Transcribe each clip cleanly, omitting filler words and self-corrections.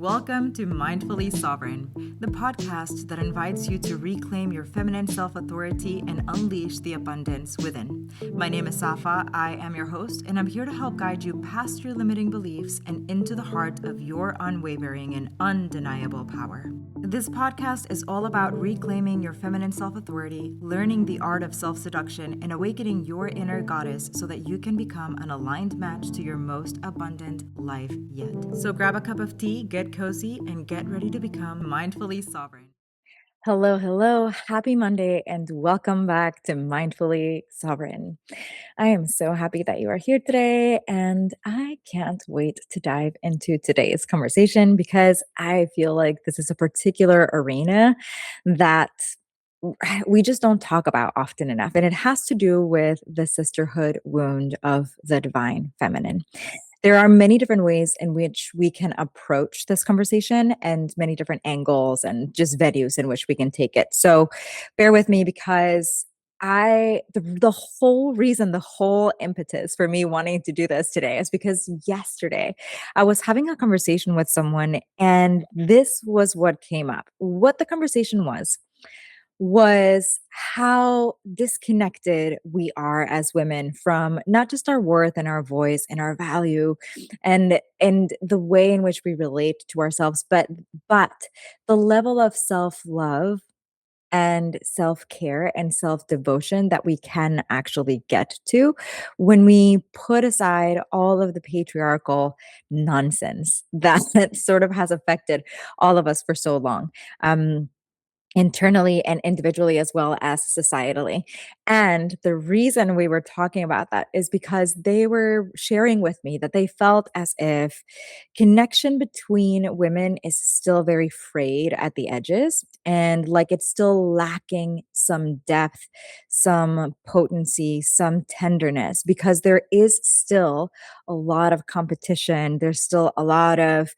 Welcome to Mindfully Sovereign, the podcast that invites you to reclaim your feminine self authority and unleash the abundance within. My name is Safa, I am your host, and I'm here to help guide you past your limiting beliefs and into the heart of your unwavering and undeniable power. This podcast is all about reclaiming your feminine self authority, learning the art of self seduction, and awakening your inner goddess so that you can become an aligned match to your most abundant life yet. So grab a cup of tea, get cozy, and get ready to become mindfully sovereign. Hello, hello. Happy Monday, and welcome back to Mindfully Sovereign. I am so happy that you are here today, and I can't wait to dive into today's conversation because I feel like this is a particular arena that we just don't talk about often enough. And it has to do with the sisterhood wound of the divine feminine. There are many different ways in which we can approach this conversation and many different angles and just venues in which we can take it. So bear with me because the whole reason, the whole impetus for me wanting to do this today is because yesterday I was having a conversation with someone and this was what came up. What the conversation was how disconnected we are as women from not just our worth and our voice and our value and the way in which we relate to ourselves, but the level of self-love and self-care and self-devotion that we can actually get to when we put aside all of the patriarchal nonsense that sort of has affected all of us for so long. Internally and individually as well as societally. And the reason we were talking about that is because they were sharing with me that they felt as if connection between women is still very frayed at the edges and like it's still lacking some depth, some potency, some tenderness because there is still a lot of competition. There's still a lot of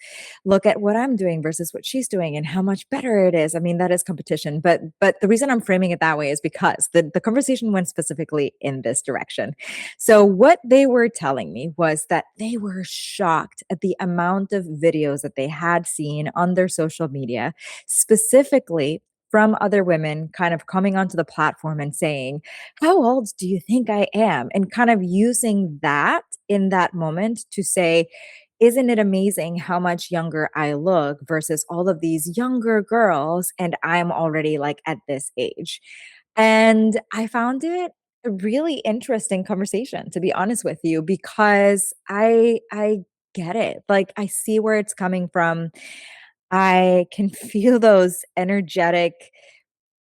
look at what I'm doing versus what she's doing and how much better it is. I mean, that is competition. But the reason I'm framing it that way is because the conversation went specifically in this direction. So what they were telling me was that they were shocked at the amount of videos that they had seen on their social media, specifically from other women kind of coming onto the platform and saying, how old do you think I am? And kind of using that in that moment to say, isn't it amazing how much younger I look versus all of these younger girls? And I'm already like at this age. And I found it a really interesting conversation, to be honest with you, because I get it. Like I see where it's coming from. I can feel those energetic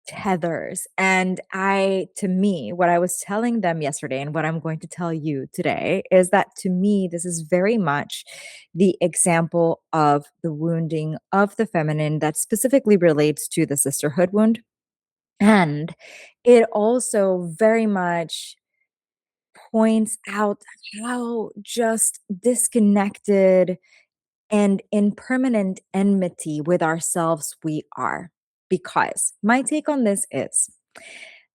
tethers. And to me, what I was telling them yesterday and what I'm going to tell you today is that to me, this is very much the example of the wounding of the feminine that specifically relates to the sisterhood wound. And it also very much points out how just disconnected and in permanent enmity with ourselves we are. Because my take on this is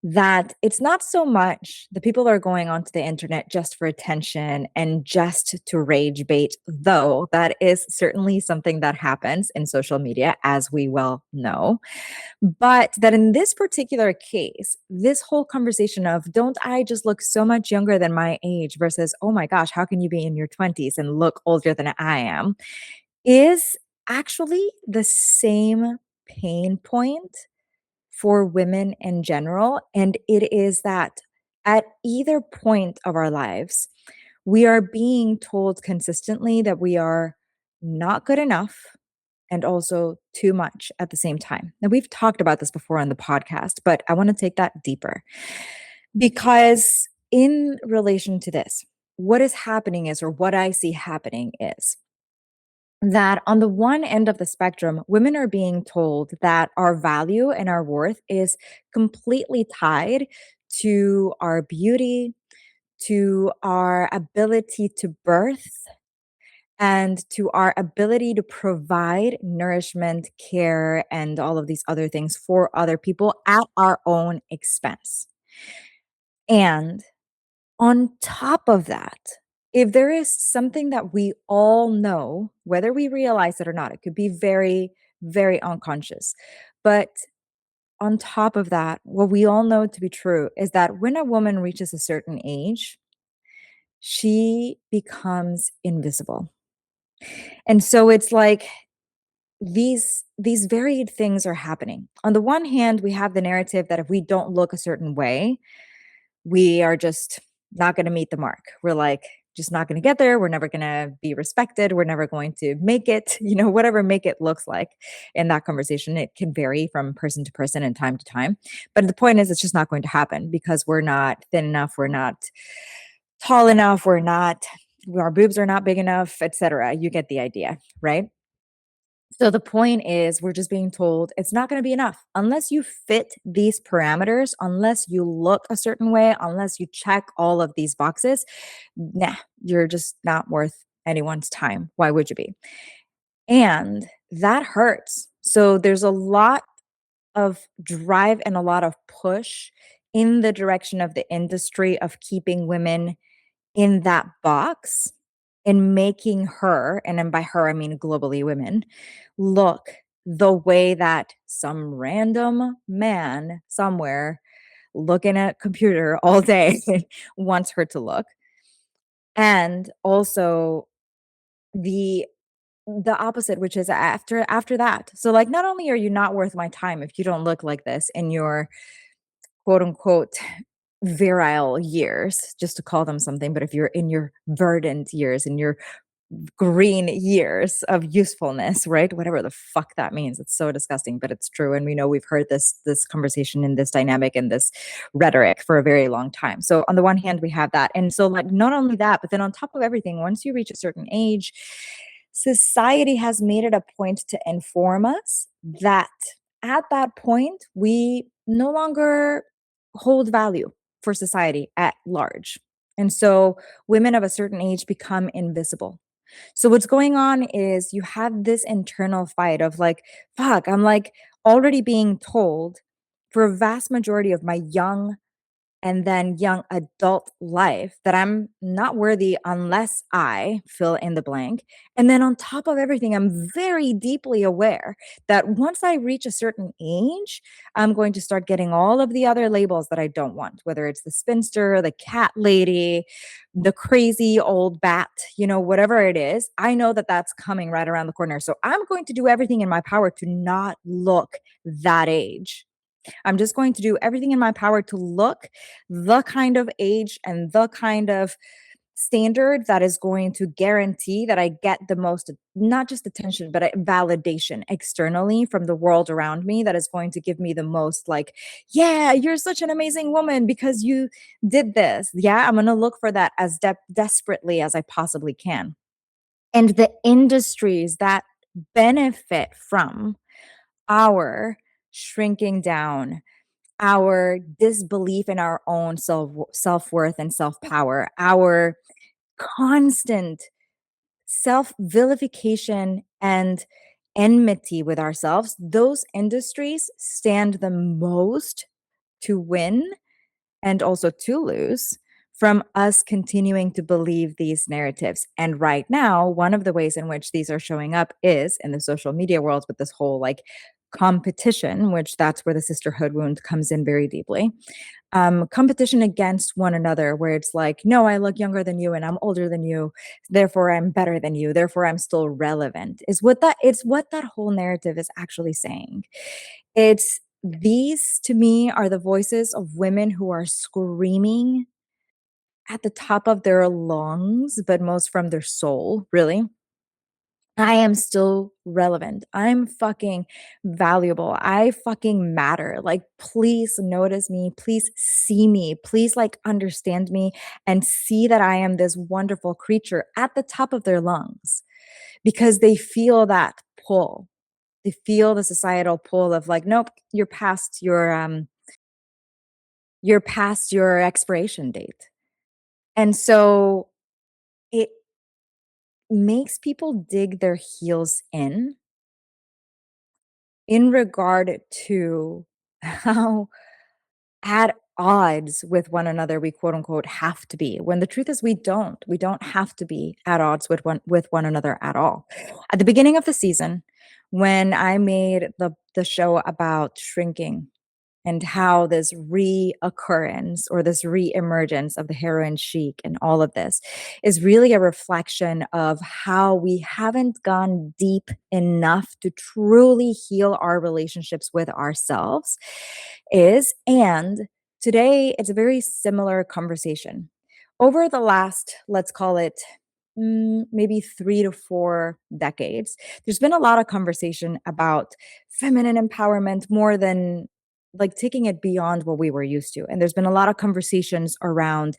that it's not so much the people are going onto the internet just for attention and just to rage bait, though that is certainly something that happens in social media, as we well know. But that in this particular case, this whole conversation of don't I just look so much younger than my age versus, oh my gosh, how can you be in your 20s and look older than I am? Is actually the same pain point for women in general. And it is that at either point of our lives, we are being told consistently that we are not good enough and also too much at the same time. Now, we've talked about this before on the podcast, but I want to take that deeper because in relation to this, what is happening is, or what I see happening is, that on the one end of the spectrum, women are being told that our value and our worth is completely tied to our beauty, to our ability to birth, and to our ability to provide nourishment, care, and all of these other things for other people at our own expense. And on top of that, If there is something that we all know, whether we realize it or not, it could be very, very unconscious. But on top of that, what we all know to be true is that when a woman reaches a certain age, she becomes invisible. And so it's like these varied things are happening. On the one hand, we have the narrative that if we don't look a certain way, we are just not going to meet the mark. We're like just not going to get there. We're never going to be respected. We're never going to make it, whatever make it looks like in that conversation. It can vary from person to person and time to time. But the point is, it's just not going to happen because we're not thin enough. We're not tall enough. Our boobs are not big enough, etc. You get the idea, right? So the point is, we're just being told it's not going to be enough unless you fit these parameters, unless you look a certain way, unless you check all of these boxes. Nah, you're just not worth anyone's time. Why would you be? And that hurts. So there's a lot of drive and a lot of push in the direction of the industry of keeping women in that box and making her, and then by her, I mean globally women, look the way that some random man somewhere looking at a computer all day wants her to look. And also the the opposite, which is after that. So like not only are you not worth my time if you don't look like this in your quote unquote virile years, just to call them something, but if you're in your verdant years, in your green years of usefulness, right? Whatever the fuck that means. It's so disgusting, but it's true. And we know we've heard this conversation and this dynamic and this rhetoric for a very long time. So on the one hand, we have that. And so like not only that, but then on top of everything, once you reach a certain age, society has made it a point to inform us that at that point, we no longer hold value for society at large. And so women of a certain age become invisible. So what's going on is you have this internal fight of like, fuck, I'm like already being told for a vast majority of my young and then young adult life that I'm not worthy unless I fill in the blank. And then on top of everything, I'm very deeply aware that once I reach a certain age, I'm going to start getting all of the other labels that I don't want, whether it's the spinster, the cat lady, the crazy old bat, whatever it is. I know that that's coming right around the corner. So I'm going to do everything in my power to not look that age. I'm just going to do everything in my power to look the kind of age and the kind of standard that is going to guarantee that I get the most, not just attention, but validation externally from the world around me that is going to give me the most, like, yeah, you're such an amazing woman because you did this. Yeah, I'm going to look for that as desperately as I possibly can. And the industries that benefit from our shrinking down, our disbelief in our own self-worth and self-power, our constant self-vilification and enmity with ourselves, those industries stand the most to win and also to lose from us continuing to believe these narratives. And right now, one of the ways in which these are showing up is in the social media world with this whole like competition, which that's where the sisterhood wound comes in very deeply. Competition against one another, where it's like, no, I look younger than you and I'm older than you, therefore I'm better than you, therefore I'm still relevant, is what that it's what that whole narrative is actually saying. It's these to me are the voices of women who are screaming at the top of their lungs, but most from their soul, really. I am still relevant. I'm fucking valuable. I fucking matter. Like, please notice me. Please see me. Please, like, understand me and see that I am this wonderful creature at the top of their lungs because they feel that pull. They feel the societal pull of like, nope, you're past your expiration date. And so it makes people dig their heels in regard to how at odds with one another we quote unquote have to be, when the truth is we don't have to be at odds with one another at all. At the beginning of the season, when I made the show about shrinking and how this reoccurrence or this reemergence of the heroin chic and all of this is really a reflection of how we haven't gone deep enough to truly heal our relationships with ourselves is. And today it's a very similar conversation. Over the last, let's call it, maybe 3 to 4 decades, there's been a lot of conversation about feminine empowerment, more than like taking it beyond what we were used to. And there's been a lot of conversations around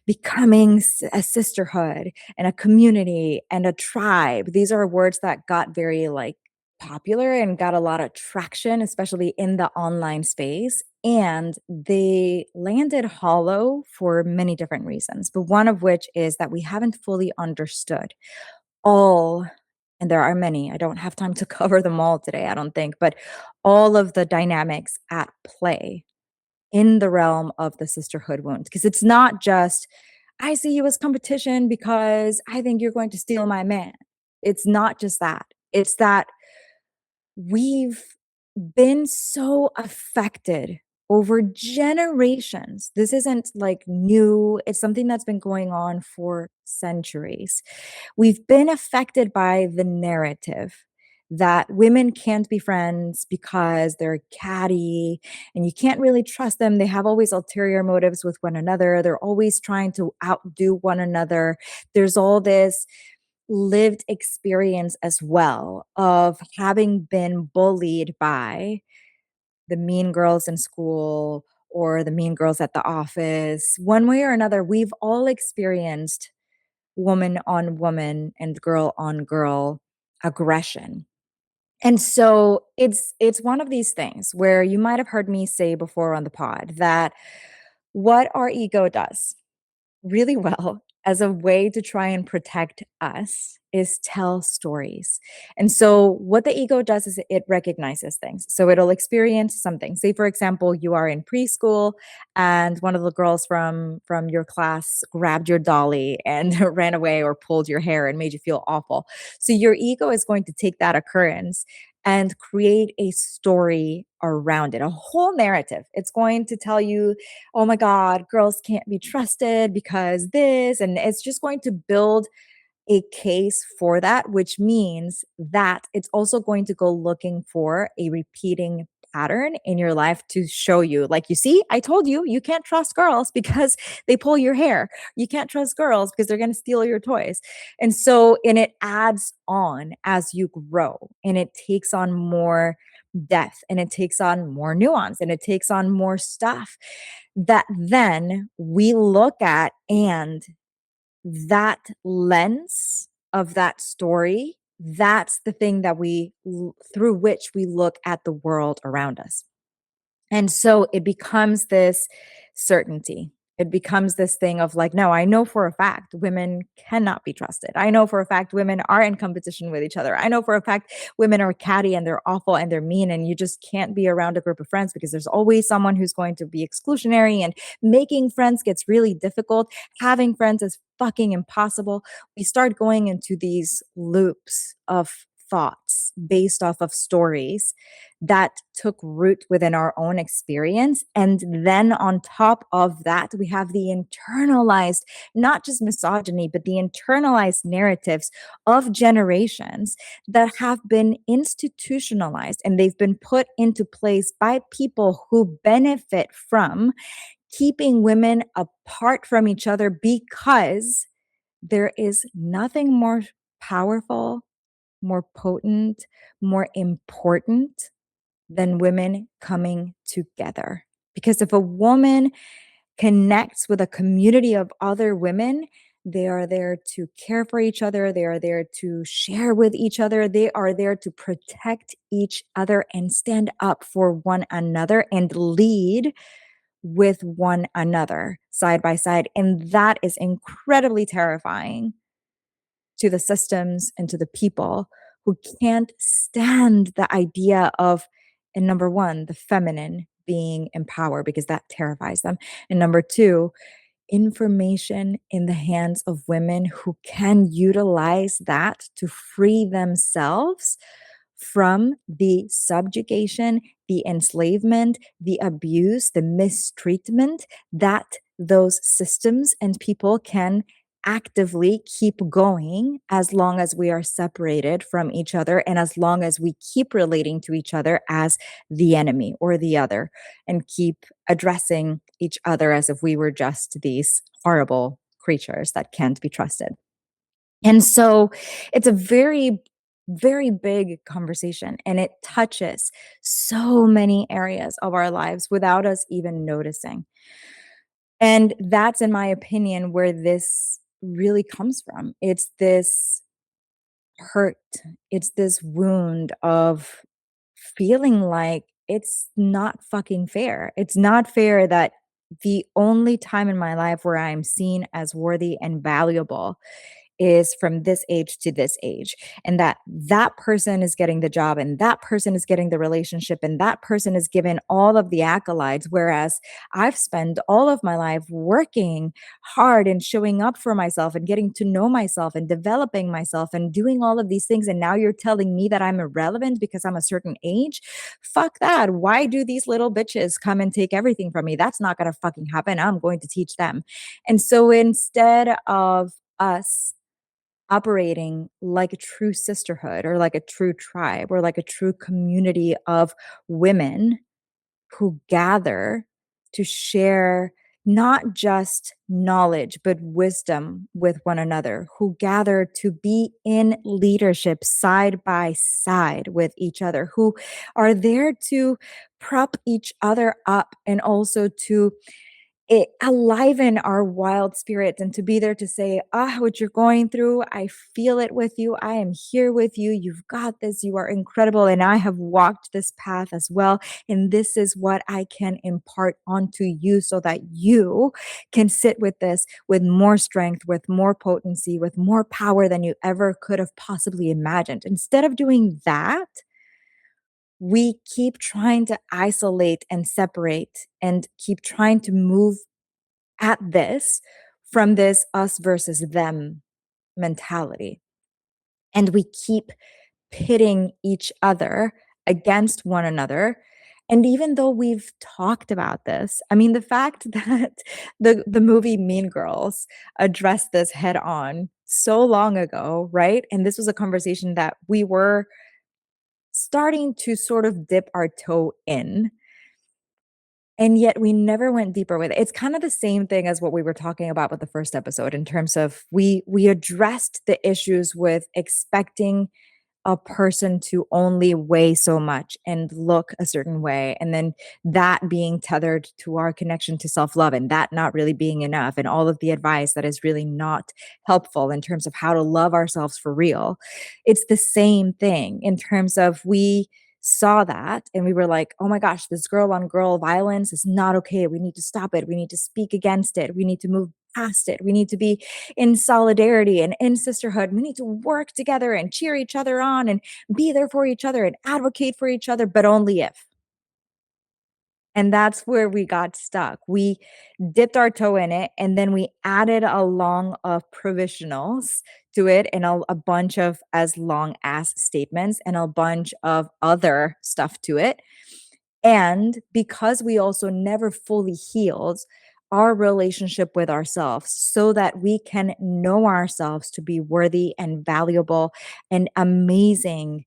becoming a sisterhood and a community and a tribe. These are words that got very like popular and got a lot of traction, especially in the online space. And they landed hollow for many different reasons. But one of which is that we haven't fully understood all, and there are many, I don't have time to cover them all today, I don't think, but all of the dynamics at play in the realm of the sisterhood wound. Because it's not just, I see you as competition because I think you're going to steal my man. It's not just that. It's that we've been so affected over generations. This isn't like new, it's something that's been going on for centuries. We've been affected by the narrative that women can't be friends because they're catty and you can't really trust them. They have always ulterior motives with one another. They're always trying to outdo one another. There's all this lived experience as well of having been bullied by the mean girls in school or the mean girls at the office. One way or another, we've all experienced woman on woman and girl on girl aggression. And so it's one of these things where you might have heard me say before on the pod that what our ego does really well as a way to try and protect us is tell stories. And so what the ego does is it recognizes things. So it'll experience something. Say for example, you are in preschool and one of the girls from your class grabbed your dolly and ran away or pulled your hair and made you feel awful. So your ego is going to take that occurrence and create a story around it, a whole narrative. It's going to tell you, oh my God, girls can't be trusted because this, and it's just going to build a case for that, which means that it's also going to go looking for a repeating pattern in your life to show you, like, you see, I told you, you can't trust girls because they pull your hair. You can't trust girls because they're going to steal your toys. And so, and it adds on as you grow and it takes on more depth and it takes on more nuance and it takes on more stuff that then we look at, and that lens of that story, that's the thing that through which we look at the world around us. And so it becomes this certainty. It becomes this thing of like, no, I know for a fact women cannot be trusted. I know for a fact women are in competition with each other. I know for a fact women are catty and they're awful and they're mean, and you just can't be around a group of friends because there's always someone who's going to be exclusionary, and making friends gets really difficult. Having friends is fucking impossible. We start going into these loops of thoughts based off of stories that took root within our own experience. And then on top of that, we have the internalized, not just misogyny, but the internalized narratives of generations that have been institutionalized and they've been put into place by people who benefit from keeping women apart from each other, because there is nothing more powerful, more potent, more important than women coming together. Because if a woman connects with a community of other women, they are there to care for each other. They are there to share with each other. They are there to protect each other and stand up for one another and lead with one another side by side. And that is incredibly terrifying to the systems and to the people who can't stand the idea of, and number one, the feminine being in power because that terrifies them. And number two, information in the hands of women who can utilize that to free themselves from the subjugation, the enslavement, the abuse, the mistreatment that those systems and people can actively keep going as long as we are separated from each other and as long as we keep relating to each other as the enemy or the other and keep addressing each other as if we were just these horrible creatures that can't be trusted. And so it's a very, very big conversation and it touches so many areas of our lives without us even noticing. And that's, in my opinion, where this really comes from. It's this hurt, it's this wound of feeling like it's not fucking fair. It's not fair that the only time in my life where I'm seen as worthy and valuable is from this age to this age, and that that person is getting the job and that person is getting the relationship and that person is given all of the accolades, whereas I've spent all of my life working hard and showing up for myself and getting to know myself and developing myself and doing all of these things, and now you're telling me that I'm irrelevant because I'm a certain age? Fuck that. Why do these little bitches come and take everything from me? That's not going to fucking happen. I'm going to teach them. And so instead of us operating like a true sisterhood or like a true tribe or like a true community of women who gather to share not just knowledge, but wisdom with one another, who gather to be in leadership side by side with each other, who are there to prop each other up and also to it aliven our wild spirits and to be there to say, what you're going through, I feel it with you. I am here with you. You've got this. You are incredible. And I have walked this path as well. And this is what I can impart onto you so that you can sit with this with more strength, with more potency, with more power than you ever could have possibly imagined. Instead of doing that, we keep trying to isolate and separate and keep trying to move at this from this us versus them mentality. And we keep pitting each other against one another. And even though we've talked about this, I mean, the fact that the movie Mean Girls addressed this head on so long ago, right? And this was a conversation that we were starting to sort of dip our toe in. And yet we never went deeper with it. It's kind of the same thing as what we were talking about with the first episode in terms of we addressed the issues with expecting a person to only weigh so much and look a certain way, and then that being tethered to our connection to self-love and that not really being enough, and all of the advice that is really not helpful in terms of how to love ourselves for real. It's the same thing in terms of we saw that and we were like, oh my gosh, this girl on girl violence is not okay. We need to stop it. We need to speak against it. We need to move past it. We need to be in solidarity and in sisterhood. We need to work together and cheer each other on and be there for each other and advocate for each other, but only if. And that's where we got stuck. We dipped our toe in it and then we added a long of provisionals to it and a bunch of as long as statements and a bunch of other stuff to it. And because we also never fully healed our relationship with ourselves so that we can know ourselves to be worthy and valuable and amazing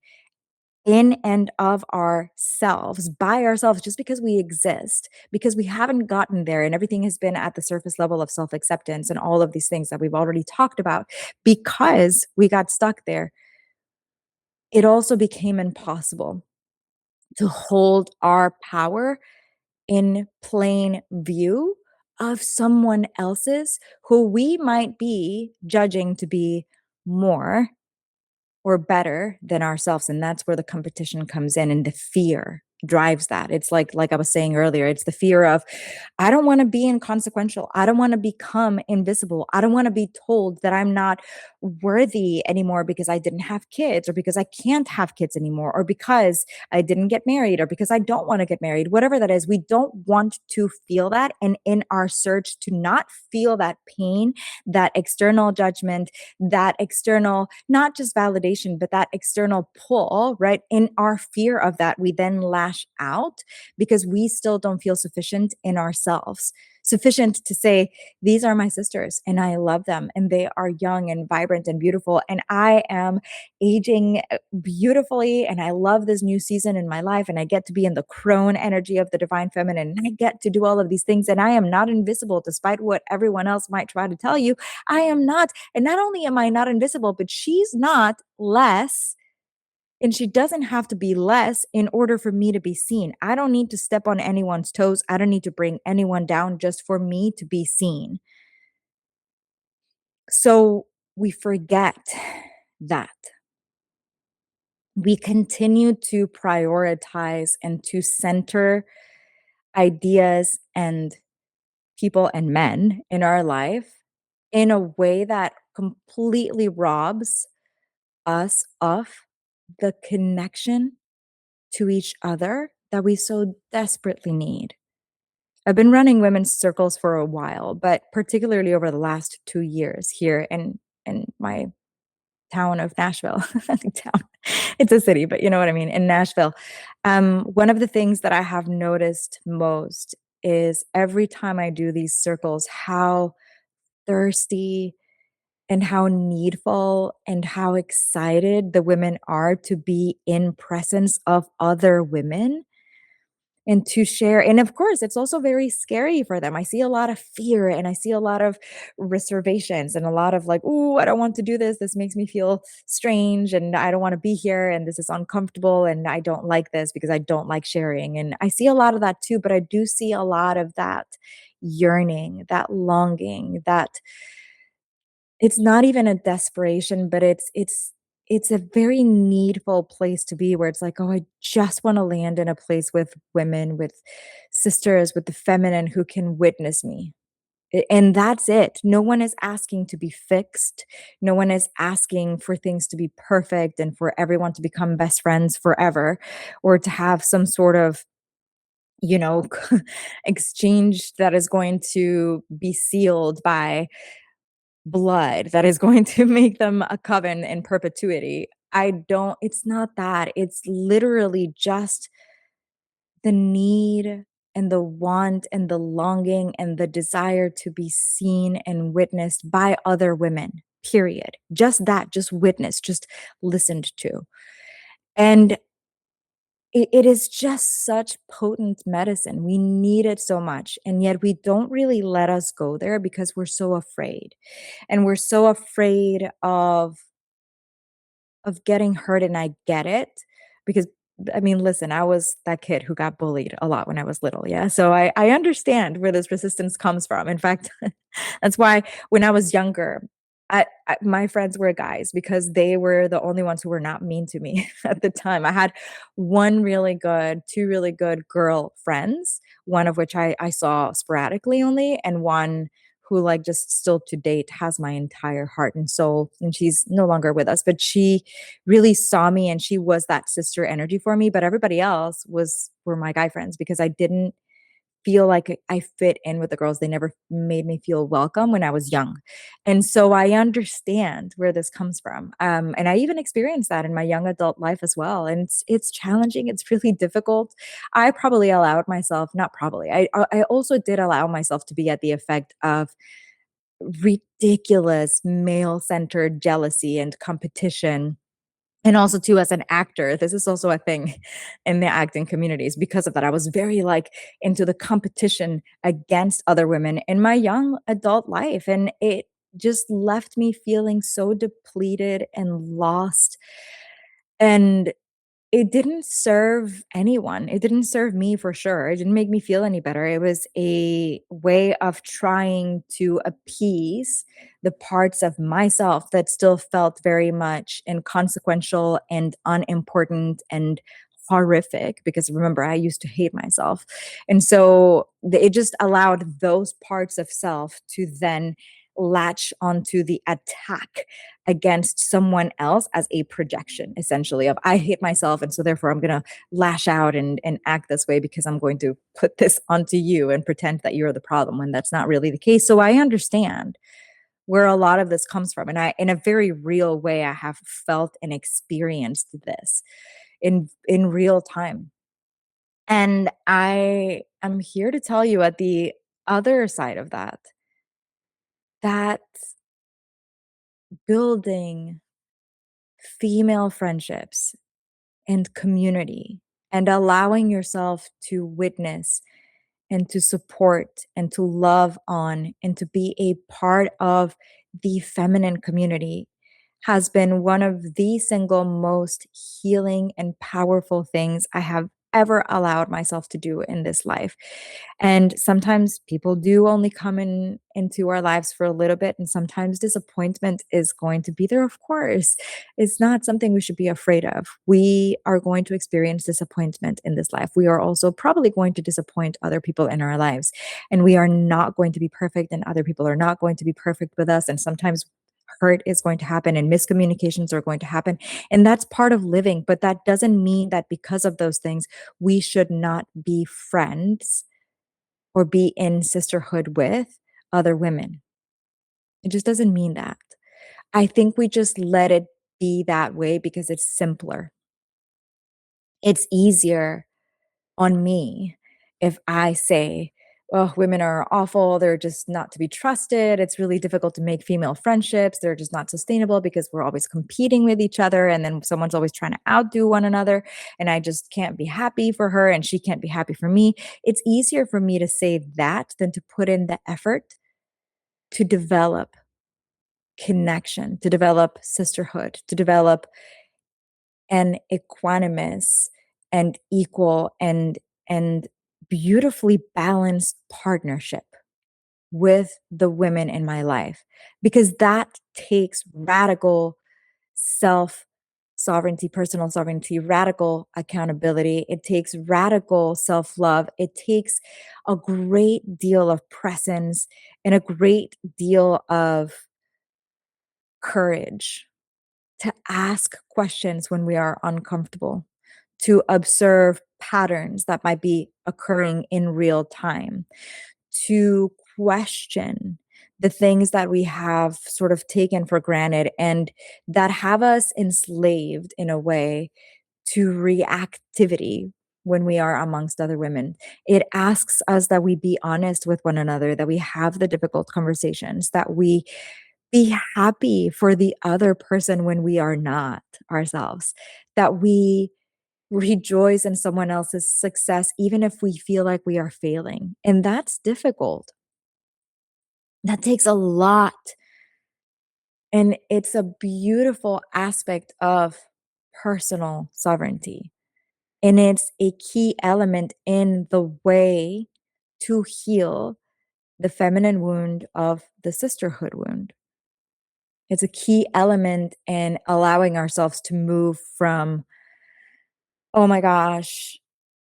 in and of ourselves, by ourselves, just because we exist, because we haven't gotten there and everything has been at the surface level of self acceptance and all of these things that we've already talked about, because we got stuck there, it also became impossible to hold our power in plain view of someone else's who we might be judging to be more or better than ourselves. And that's where the competition comes in and the fear. drives that. It's like I was saying earlier, it's the fear of I don't want to be inconsequential. I don't want to become invisible. I don't want to be told that I'm not worthy anymore because I didn't have kids or because I can't have kids anymore or because I didn't get married or because I don't want to get married. Whatever that is, we don't want to feel that, and in our search to not feel that pain, that external judgment, that external, not just validation, but that external pull, right? In our fear of that, we then lash out because we still don't feel sufficient in ourselves. Sufficient to say, these are my sisters and I love them and they are young and vibrant and beautiful. And I am aging beautifully. And I love this new season in my life. And I get to be in the crone energy of the divine feminine. And I get to do all of these things. And I am not invisible, despite what everyone else might try to tell you. I am not. And not only am I not invisible, but she's not less. And she doesn't have to be less in order for me to be seen. I don't need to step on anyone's toes. I don't need to bring anyone down just for me to be seen. So we forget that. We continue to prioritize and to center ideas and people and men in our life in a way that completely robs us of the connection to each other that we so desperately need. I've been running women's circles for a while, but particularly over the last 2 years here in my town of Nashville. Town. It's a city, but you know what I mean, in Nashville. One of the things that I have noticed most is every time I do these circles, how thirsty and how needful and how excited the women are to be in presence of other women and to share. And of course, it's also very scary for them. I see a lot of fear and I see a lot of reservations and a lot of like, "Oh, I don't want to do this. This makes me feel strange and I don't want to be here and this is uncomfortable and I don't like this because I don't like sharing." And I see a lot of that too, but I do see a lot of that yearning, that longing, that it's not even a desperation, but it's a very needful place to be where it's like, "Oh, I just wanna land in a place with women, with sisters, with the feminine who can witness me." And that's it. No one is asking to be fixed. No one is asking for things to be perfect and for everyone to become best friends forever or to have some sort of, you know, exchange that is going to be sealed by blood that is going to make them a coven in perpetuity. I don't it's not that. It's literally just the need and the want and the longing and the desire to be seen and witnessed by other women, period. Just that, just witnessed, just listened to. And it is just such potent medicine. We need it so much. And yet we don't really let us go there because we're so afraid. And we're so afraid of getting hurt, and I get it because I mean, listen, I was that kid who got bullied a lot when I was little, yeah? So I understand where this resistance comes from. In fact, that's why when I was younger, my friends were guys because they were the only ones who were not mean to me at the time. I had 2 really good girl friends, one of which I saw sporadically only, and one who like just still to date has my entire heart and soul, and she's no longer with us, but she really saw me and she was that sister energy for me, but everybody else were my guy friends because I didn't feel like I fit in with the girls. They never made me feel welcome when I was young. And so I understand where this comes from. And I even experienced that in my young adult life as well. And it's challenging. It's really difficult. I probably allowed myself, not probably, I also did allow myself to be at the effect of ridiculous male-centered jealousy and competition. And also too, as an actor, this is also a thing in the acting communities. Because of that, I was very, like, into the competition against other women in my young adult life, and it just left me feeling so depleted and lost, and it didn't serve anyone. It didn't serve me for sure. It didn't make me feel any better. It was a way of trying to appease the parts of myself that still felt very much inconsequential and unimportant and horrific because remember, I used to hate myself. And so it just allowed those parts of self to then latch onto the attack against someone else as a projection, essentially, of I hate myself. And so therefore I'm going to lash out and act this way because I'm going to put this onto you and pretend that you're the problem when that's not really the case. So I understand where a lot of this comes from. And I, in a very real way, I have felt and experienced this in real time. And I am here to tell you at the other side of that, that building female friendships and community and allowing yourself to witness and to support and to love on and to be a part of the feminine community has been one of the single most healing and powerful things I have ever allowed myself to do in this life. And sometimes people do only come into our lives for a little bit, and sometimes disappointment is going to be there, of course. It's not something we should be afraid of. We are going to experience disappointment in this life. We are also probably going to disappoint other people in our lives. And we are not going to be perfect, and other people are not going to be perfect with us. And sometimes hurt is going to happen and miscommunications are going to happen. And that's part of living. But that doesn't mean that because of those things, we should not be friends or be in sisterhood with other women. It just doesn't mean that. I think we just let it be that way because it's simpler. It's easier on me if I say, oh, women are awful. They're just not to be trusted. It's really difficult to make female friendships. They're just not sustainable because we're always competing with each other. And then someone's always trying to outdo one another. And I just can't be happy for her and she can't be happy for me. It's easier for me to say that than to put in the effort to develop connection, to develop sisterhood, to develop an equanimous and equal and beautifully balanced partnership with the women in my life because that takes radical self sovereignty, personal sovereignty, radical accountability. It takes radical self love. It takes a great deal of presence and a great deal of courage to ask questions when we are uncomfortable, to observe patterns that might be occurring in real time, to question the things that we have sort of taken for granted and that have us enslaved in a way to reactivity when we are amongst other women. It asks us that we be honest with one another, that we have the difficult conversations, that we be happy for the other person when we are not ourselves, that we rejoice in someone else's success, even if we feel like we are failing. And that's difficult. That takes a lot. And it's a beautiful aspect of personal sovereignty. And it's a key element in the way to heal the feminine wound of the sisterhood wound. It's a key element in allowing ourselves to move from, oh my gosh,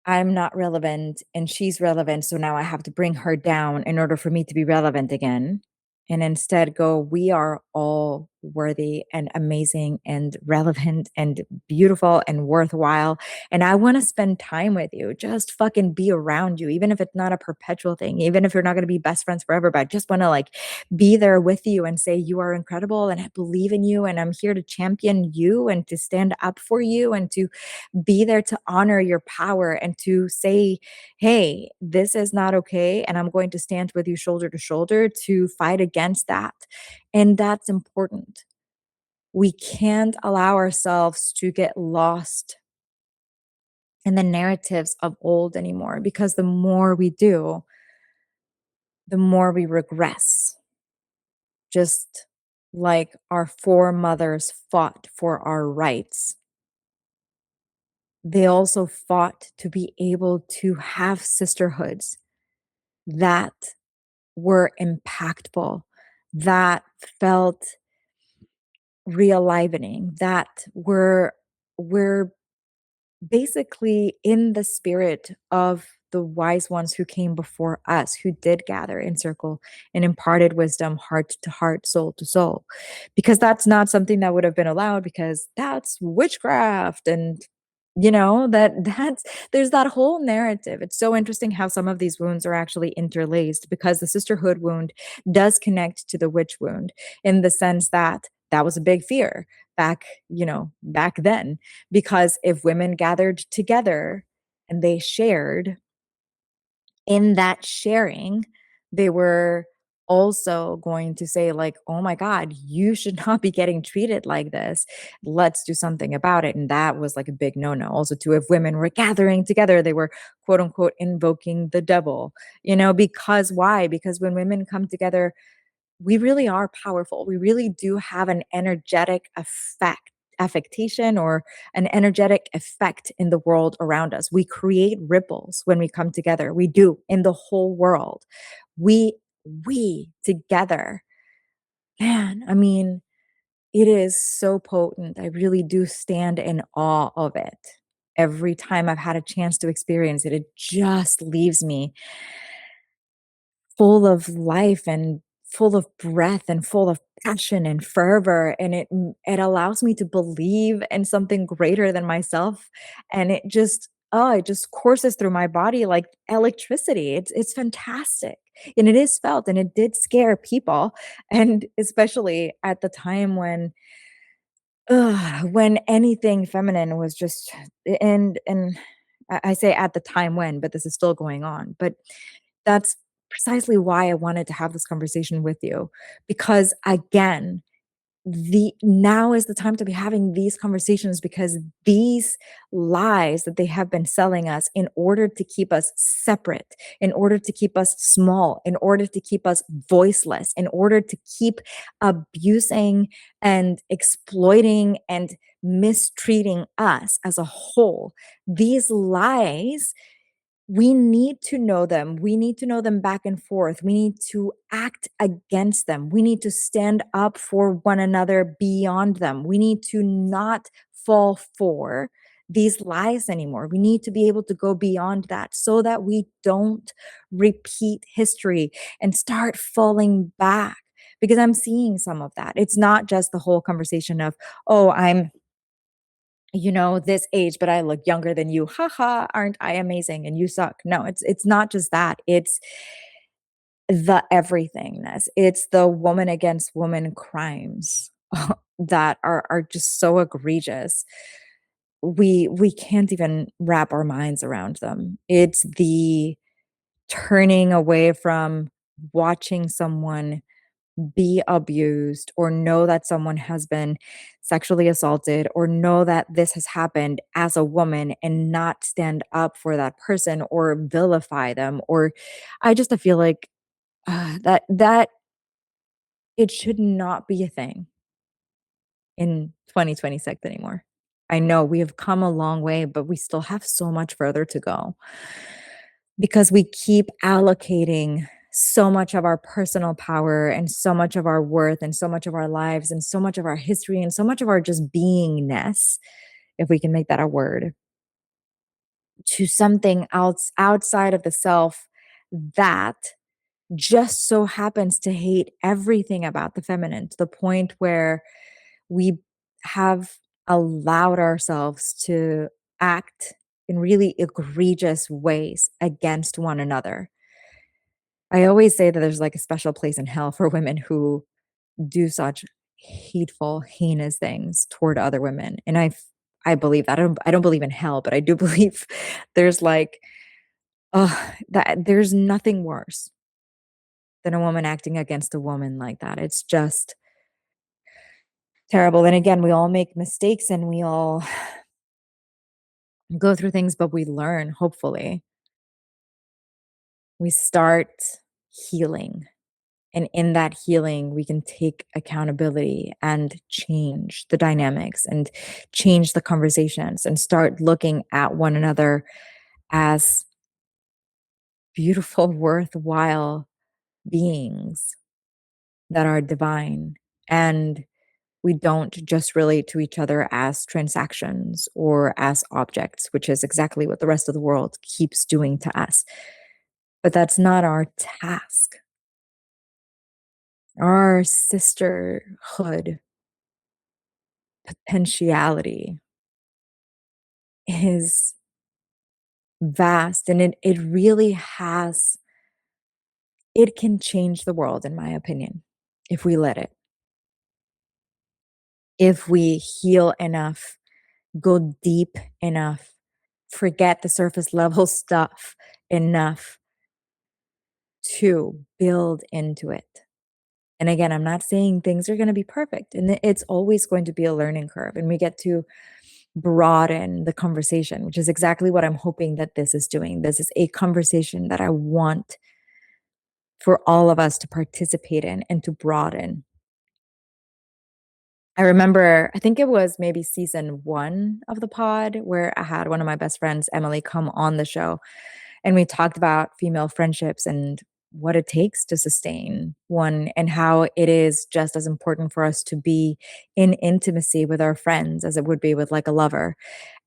I'm not relevant and she's relevant. So now I have to bring her down in order for me to be relevant again. And instead go, we are all worthy and amazing and relevant and beautiful and worthwhile. And I want to spend time with you, just fucking be around you, even if it's not a perpetual thing, even if you're not going to be best friends forever, but I just want to like be there with you and say, you are incredible and I believe in you. And I'm here to champion you and to stand up for you and to be there to honor your power and to say, hey, this is not okay. And I'm going to stand with you shoulder to shoulder to fight against that. And that's important. We can't allow ourselves to get lost in the narratives of old anymore because the more we do, the more we regress. Just like our foremothers fought for our rights, they also fought to be able to have sisterhoods that were impactful, that felt realivening, that were basically in the spirit of the wise ones who came before us, who did gather in circle and imparted wisdom heart to heart, soul to soul. Because that's not something that would have been allowed because that's witchcraft and that's there's that whole narrative. It's so interesting how some of these wounds are actually interlaced because the sisterhood wound does connect to the witch wound in the sense that that was a big fear back then, because if women gathered together and they shared, in that sharing, they were also going to say, like, "Oh my God, you should not be getting treated like this. Let's do something about it." And that was like a big no no. Also, too, if women were gathering together, they were quote unquote invoking the devil, because why? Because when women come together, we really are powerful. We really do have an energetic affectation or an energetic effect in the world around us. We create ripples when we come together. We do in the whole world. We we together. Man, I mean, it is so potent. I really do stand in awe of it. Every time I've had a chance to experience it, it just leaves me full of life and full of breath and full of passion and fervor, and it allows me to believe in something greater than myself, and it just courses through my body like electricity. It's fantastic, and it is felt, and it did scare people, and especially at the time when anything feminine was just and I say at the time when, but this is still going on, but that's precisely why I wanted to have this conversation with you, because again, the now is the time to be having these conversations because these lies that they have been selling us in order to keep us separate, in order to keep us small, in order to keep us voiceless, in order to keep abusing and exploiting and mistreating us as a whole. These lies, we need to know them. We need to know them back and forth. We need to act against them. We need to stand up for one another beyond them. We need to not fall for these lies anymore. We need to be able to go beyond that so that we don't repeat history and start falling back. Because I'm seeing some of that. It's not just the whole conversation of, oh, I'm this age, but I look younger than you. Haha, aren't I amazing? And you suck. No, it's not just that. It's the everythingness. It's the woman against woman crimes that are just so egregious. We can't even wrap our minds around them. It's the turning away from watching someone be abused or know that someone has been sexually assaulted or know that this has happened as a woman and not stand up for that person or vilify them, or I just feel like that it should not be a thing in 2026 anymore. I know we have come a long way, but we still have so much further to go because we keep allocating so much of our personal power and so much of our worth and so much of our lives and so much of our history and so much of our just beingness, if we can make that a word, to something else outside of the self that just so happens to hate everything about the feminine to the point where we have allowed ourselves to act in really egregious ways against one another. I always say that there's like a special place in hell for women who do such hateful, heinous things toward other women. And I believe that. I don't believe in hell, but I do believe there's like that there's nothing worse than a woman acting against a woman like that. It's just terrible. And again, we all make mistakes and we all go through things, but we learn, hopefully. We start healing. And in that healing, we can take accountability and change the dynamics and change the conversations and start looking at one another as beautiful, worthwhile beings that are divine. And We don't just relate to each other as transactions or as objects, which is exactly what the rest of the world keeps doing to us. But that's not our task. Our sisterhood potentiality is vast, and it really has it can change the world, in my opinion, if we let it. If we heal enough, go deep enough, forget the surface level stuff enough to build into it. And again, I'm not saying things are going to be perfect, and it's always going to be a learning curve, and we get to broaden the conversation, which is exactly what I'm hoping that this is doing. This is a conversation that I want for all of us to participate in and to broaden. I remember, I think it was maybe season 1 of the pod where I had one of my best friends, Emily, come on the show, and we talked about female friendships and what it takes to sustain one, and how it is just as important for us to be in intimacy with our friends as it would be with like a lover.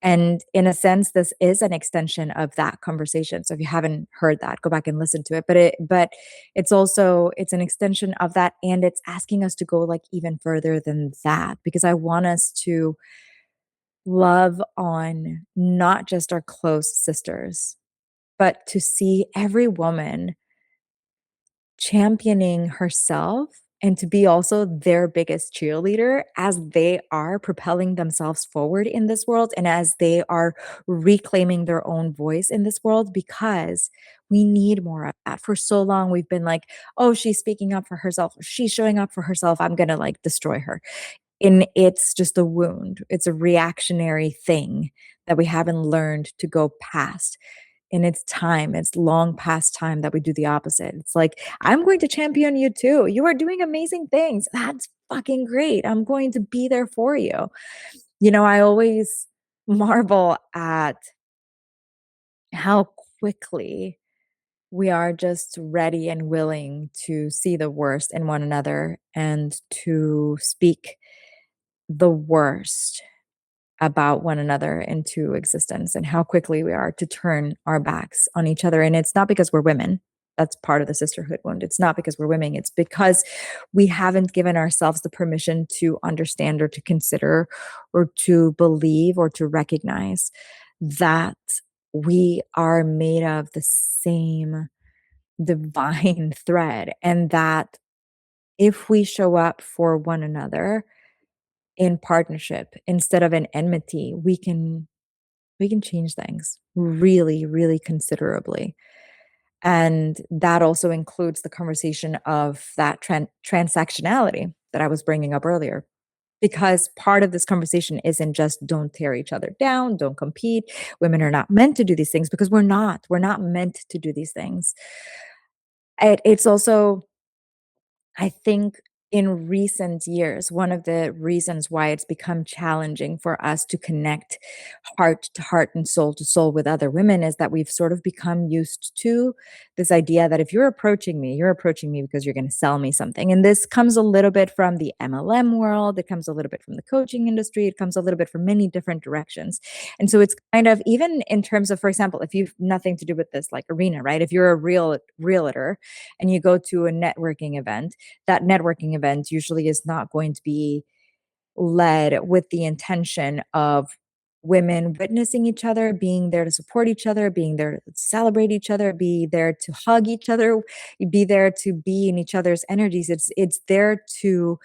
And in a sense, this is an extension of that conversation. So if you haven't heard that, go back and listen to it. But it's also it's an extension of that, and it's asking us to go like even further than that, because I want us to love on not just our close sisters, but to see every woman championing herself and to be also their biggest cheerleader as they are propelling themselves forward in this world and as they are reclaiming their own voice in this world, because we need more of that. For so long, we've been like, oh, she's speaking up for herself, she's showing up for herself, I'm gonna like destroy her. And it's just a wound, it's a reactionary thing that we haven't learned to go past. And it's time, it's long past time that we do the opposite. It's like, "I'm going to champion you too. You are doing amazing things. That's fucking great. I'm going to be there for you." I always marvel at how quickly we are just ready and willing to see the worst in one another and to speak the worst about one another into existence, and how quickly we are to turn our backs on each other. And it's not because we're women. That's part of the sisterhood wound. It's not because we're women. It's because we haven't given ourselves the permission to understand or to consider or to believe or to recognize that we are made of the same divine thread, and that if we show up for one another in partnership instead of in enmity, we can change things really, really considerably. And that also includes the conversation of that transactionality that I was bringing up earlier. Because part of this conversation isn't just don't tear each other down, don't compete. Women are not meant to do these things, because we're not. We're not meant to do these things. It's also, I think, in recent years, one of the reasons why it's become challenging for us to connect heart to heart and soul to soul with other women is that we've sort of become used to this idea that if you're approaching me because you're going to sell me something. And this comes a little bit from the MLM world, it comes a little bit from the coaching industry, it comes a little bit from many different directions. And so it's kind of, even in terms of, for example, if you've nothing to do with this like arena, right? If you're a realtor and you go to a networking event, that networking event usually is not going to be led with the intention of women witnessing each other, being there to support each other, being there to celebrate each other, be there to hug each other, be there to be in each other's energies. It's there to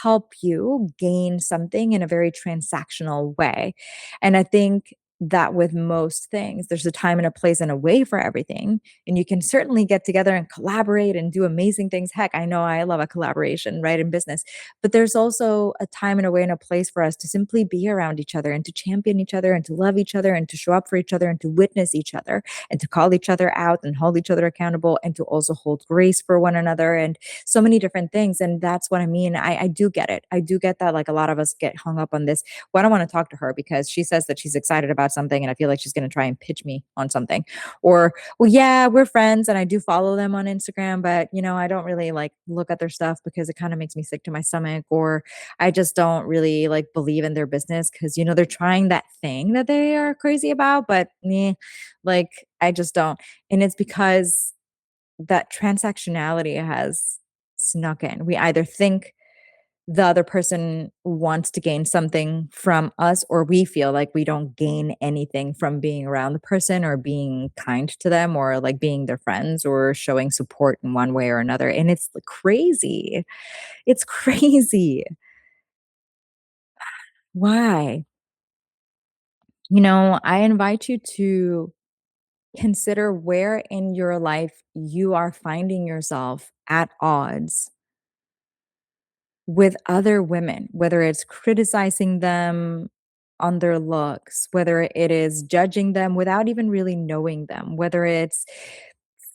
help you gain something in a very transactional way. And I think that with most things, there's a time and a place and a way for everything. And you can certainly get together and collaborate and do amazing things. Heck, I know I love a collaboration, right, in business. But there's also a time and a way and a place for us to simply be around each other and to champion each other and to love each other and to show up for each other and to witness each other and to call each other out and hold each other accountable and to also hold grace for one another and so many different things. And that's what I mean. I do get it. I do get that like a lot of us get hung up on this. Well, I don't want to talk to her because she says that she's excited about about something and I feel like she's going to try and pitch me on something. Or, well, yeah, we're friends and I do follow them on Instagram, but I don't really like look at their stuff because it kind of makes me sick to my stomach, or I just don't really like believe in their business because, they're trying that thing that they are crazy about, but like I just don't. And it's because that transactionality has snuck in. We either think the other person wants to gain something from us, or we feel like we don't gain anything from being around the person or being kind to them or like being their friends or showing support in one way or another. And it's like crazy. It's crazy. Why? I invite you to consider where in your life you are finding yourself at odds with other women, whether it's criticizing them on their looks, whether it is judging them without even really knowing them, whether it's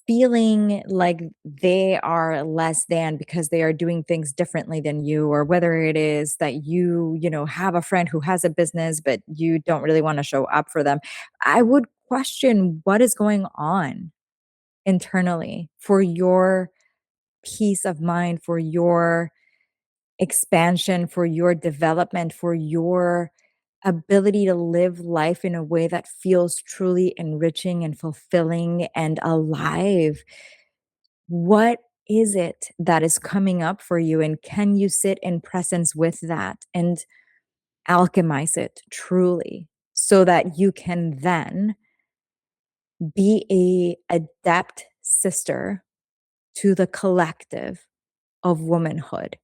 feeling like they are less than because they are doing things differently than you, or whether it is that you have a friend who has a business but you don't really want to show up for them. I would question what is going on internally for your peace of mind, for your expansion, for your development, for your ability to live life in a way that feels truly enriching and fulfilling and alive. What is it that is coming up for you? And can you sit in presence with that and alchemize it truly so that you can then be a adept sister to the collective of womanhood?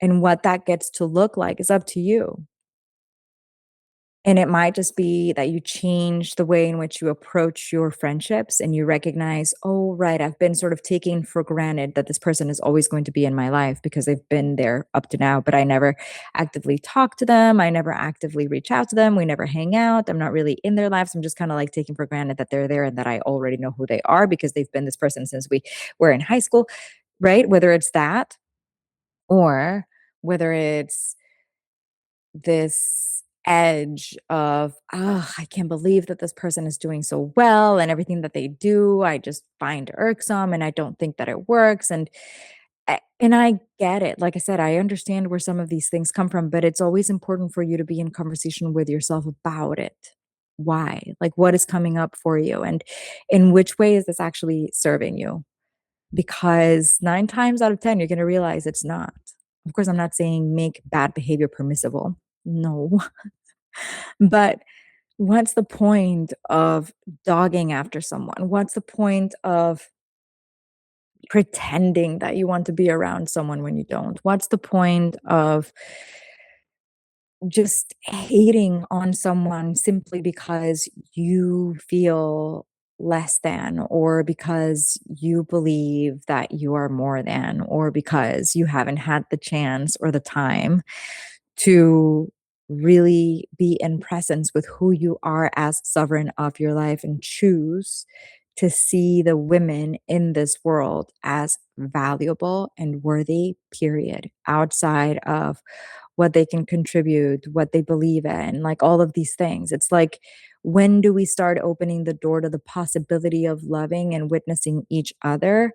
And what that gets to look like is up to you. And it might just be that you change the way in which you approach your friendships and you recognize, oh, right, I've been sort of taking for granted that this person is always going to be in my life because they've been there up to now, but I never actively talk to them. I never actively reach out to them. We never hang out. I'm not really in their lives. I'm just kind of like taking for granted that they're there and that I already know who they are because they've been this person since we were in high school, right? Whether it's that or whether it's this edge of, oh, I can't believe that this person is doing so well and everything that they do, I just find irksome and I don't think that it works. And I get it. Like I said, I understand where some of these things come from, but it's always important for you to be in conversation with yourself about it. Why? Like what is coming up for you? And in which way is this actually serving you? Because 9 times out of 10, you're gonna realize it's not. Of course, I'm not saying make bad behavior permissible. No. But what's the point of dogging after someone? What's the point of pretending that you want to be around someone when you don't? What's the point of just hating on someone simply because you feel less than, or because you believe that you are more than, or because you haven't had the chance or the time to really be in presence with who you are as sovereign of your life and choose to see the women in this world as valuable and worthy, period, outside of what they can contribute, what they believe in, like all of these things. It's like, when do we start opening the door to the possibility of loving and witnessing each other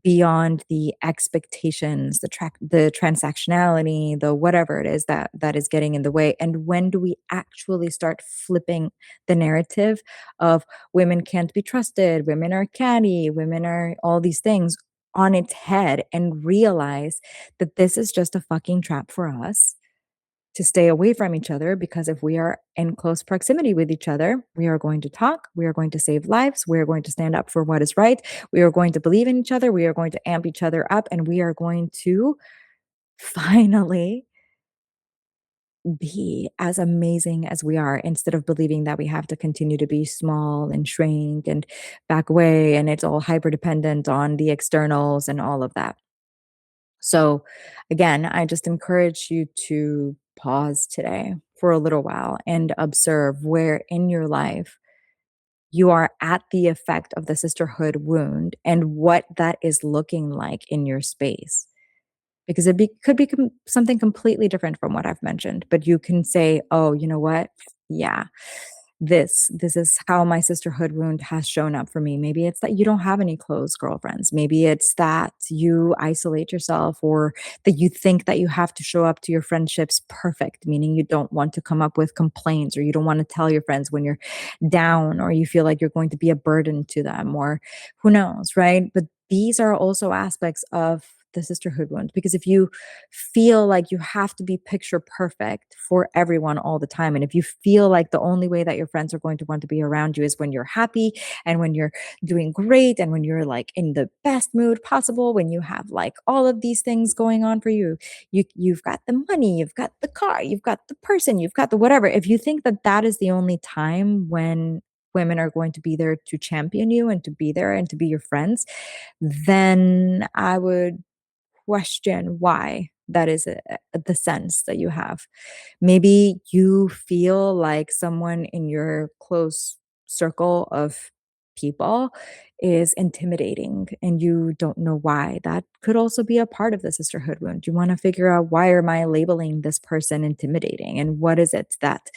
beyond the expectations, the transactionality, the whatever it is that is getting in the way? And when do we actually start flipping the narrative of women can't be trusted, women are catty, women are all these things on its head, and realize that this is just a fucking trap for us to stay away from each other? Because if we are in close proximity with each other, we are going to talk, we are going to save lives, we are going to stand up for what is right, we are going to believe in each other, we are going to amp each other up, and we are going to finally be as amazing as we are, instead of believing that we have to continue to be small and shrink and back away, and it's all hyper dependent on the externals and all of that. So, again, I just encourage you to pause today for a little while and observe where in your life you are at the effect of the sisterhood wound and what that is looking like in your space. Because could be something completely different from what I've mentioned, but you can say, oh, you know what? Yeah, this is how my sisterhood wound has shown up for me. Maybe it's that you don't have any close girlfriends. Maybe it's that you isolate yourself, or that you think that you have to show up to your friendships perfect, meaning you don't want to come up with complaints, or you don't want to tell your friends when you're down, or you feel like you're going to be a burden to them, or who knows, right? But these are also aspects of the sisterhood wound, because if you feel like you have to be picture perfect for everyone all the time, and if you feel like the only way that your friends are going to want to be around you is when you're happy, and when you're doing great, and when you're like in the best mood possible, when you have like all of these things going on for you, you've got the money, you've got the car, you've got the person, you've got the whatever. If you think that that is the only time when women are going to be there to champion you and to be there and to be your friends, then I would question why that is the sense that you have. Maybe you feel like someone in your close circle of people is intimidating, and you don't know why. That could also be a part of the sisterhood wound. You want to figure out, why am I labeling this person intimidating, and what is it that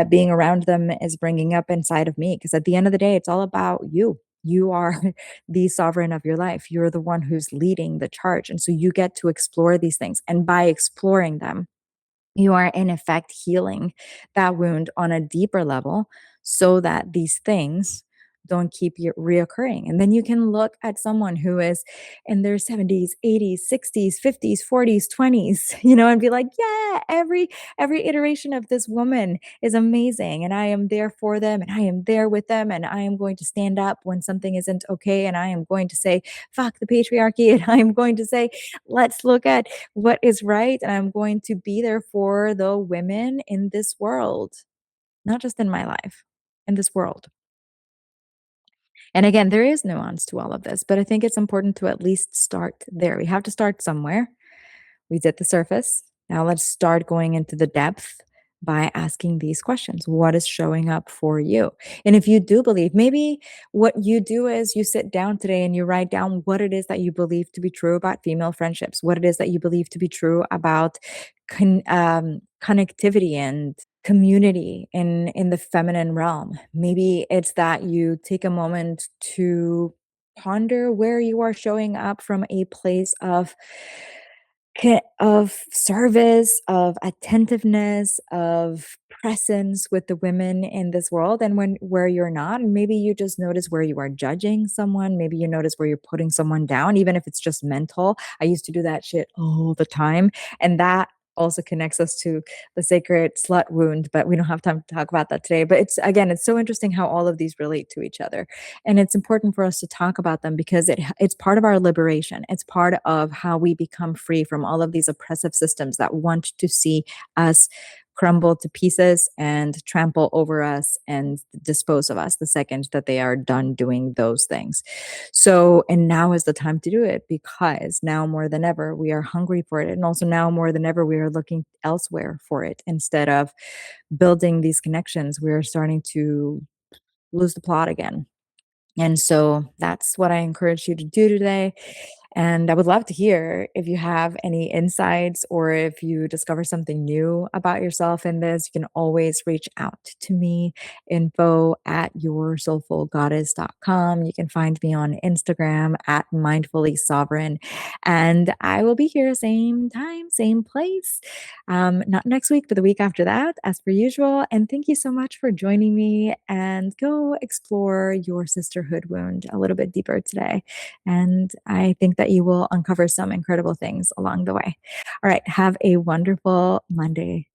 being around them is bringing up inside of me? Because at the end of the day, it's all about you. You are the sovereign of your life. You're the one who's leading the charge. And so you get to explore these things. And by exploring them, you are in effect healing that wound on a deeper level, so that these things don't keep reoccurring. And then you can look at someone who is in their 70s, 80s, 60s, 50s, 40s, 20s, and be like, yeah, every iteration of this woman is amazing, and I am there for them, and I am there with them, and I am going to stand up when something isn't okay, and I am going to say fuck the patriarchy, and I am going to say, let's look at what is right, and I'm going to be there for the women in this world, not just in my life, in this world. And again, there is nuance to all of this, but I think it's important to at least start there. We have to start somewhere. We did the surface. Now let's start going into the depth by asking these questions. What is showing up for you? And if you do believe, maybe what you do is you sit down today and you write down what it is that you believe to be true about female friendships, what it is that you believe to be true about connectivity and community in the feminine realm. Maybe it's that you take a moment to ponder where you are showing up from a place of of service, of attentiveness, of presence with the women in this world, and when where you're not. And maybe you just notice where you are judging someone. Maybe you notice where you're putting someone down, even if it's just mental. I used to do that shit all the time. And that also connects us to the sacred slut wound, but we don't have time to talk about that today. But it's, again, it's so interesting how all of these relate to each other. And it's important for us to talk about them, because it's part of our liberation. It's part of how we become free from all of these oppressive systems that want to see us crumble to pieces and trample over us and dispose of us the second that they are done doing those things. So, and now is the time to do it, because now more than ever we are hungry for it. And also now more than ever we are looking elsewhere for it. Instead of building these connections, we are starting to lose the plot again. And so that's what I encourage you to do today. And I would love to hear if you have any insights, or if you discover something new about yourself in this. You can always reach out to me, info@yoursoulfulgoddess.com. You can find me on Instagram at mindfully sovereign. And I will be here same time, same place. Not next week, but the week after that, as per usual. And thank you so much for joining me, and go explore your sisterhood wound a little bit deeper today. And I think that you will uncover some incredible things along the way. All right. Have a wonderful Monday.